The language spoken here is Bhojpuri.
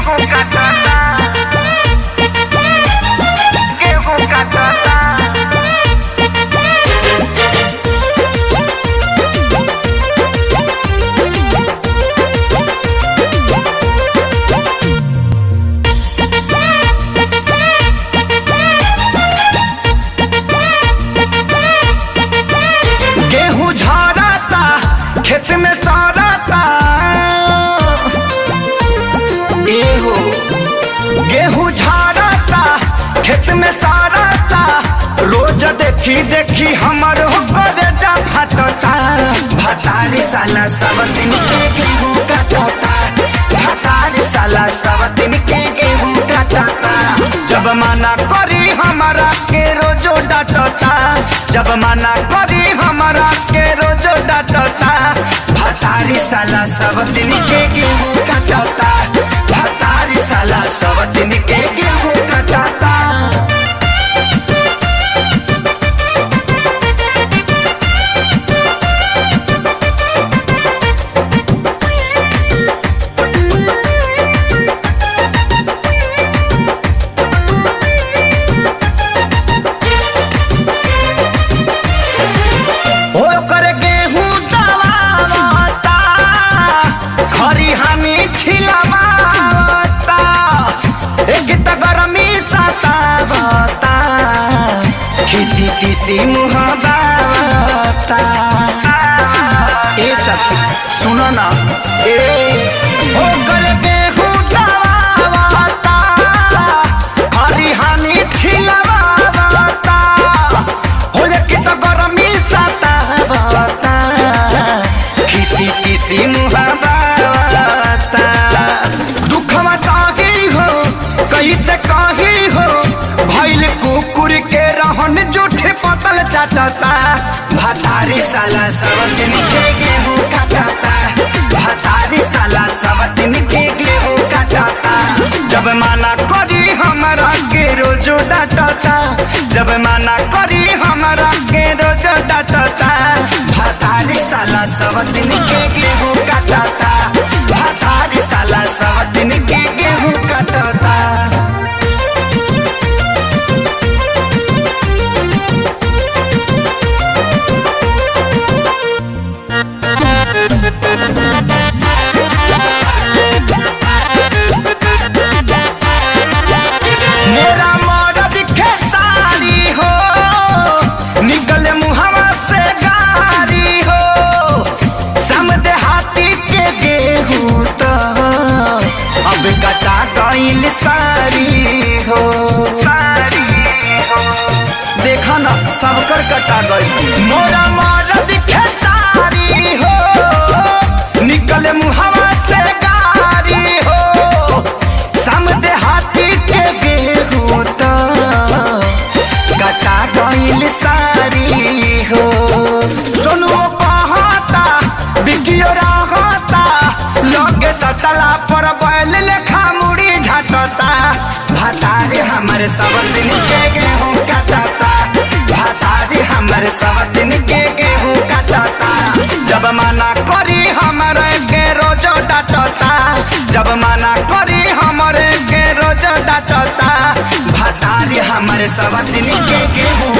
गेहूं काटता, गेहूं काटता। गेहूं झड़ता खेत में सड़ता, एहो गेहूं झड़ता खेत में सड़ता, रोज देखी देखी हमर होकर जा फटता। भतारी साला सब दिन के गेहूं काटता, भतारी साला सब दिन के गेहूं काटता। जब मना करी हमारा के रोजो डांटता, जब मना करी हमारा के रोजो डांटता। भतारी साला सब दिन के गेहूं काटता, भतारी साला सब दिन के गेहूं काटता। किसी किसी मुहाबता ए सखी सुनो ना, ए हो गल गेहूं दवाता, हरी हानि छिलवाता, हो कि तो गरमी सतावता। किसी किसी मुहाबता दुखवा साही हो कैसे कही हो, भइल कुकुर के रहन जूठे पतल चाटता। भतारी साला सब दिन के गेहूं काटता, भतारी साला सब दिन के गेहूं काटता। जब मना करी हमारा के रोजो डांटता, जब मना करी हमारा के रोजो डांटता। भतारी साला सब दिन के गेहूं काटता, भतारी साला सब दिन के गेहूं काटता। मेरा मर्द खेसारी हो, निकले मुहवा से गारी हो, समझे हाथी के गेहूं तो अब कटा गइल सारी हो। देखा ना सबकर कटा गई। मोरा मर्द खेसारी हो, निकले मुहवा से गारी हो, समझे हाथी के गेहूं तो कटा गइल सारी हो। सोनुओ कहता बिकियो रहता, लोगे सटला पर बैल लेखा मुड़ी झटता। भतारी हमर सब दिन के गेहूं काटता, भतारी हमर सब दिन के गेहूं काटता। जब मना करी हमरे के रोजो डांटता, जब मना करी हमरे के रोजो डांटता। भतारी हमर सब दिन के गेहूं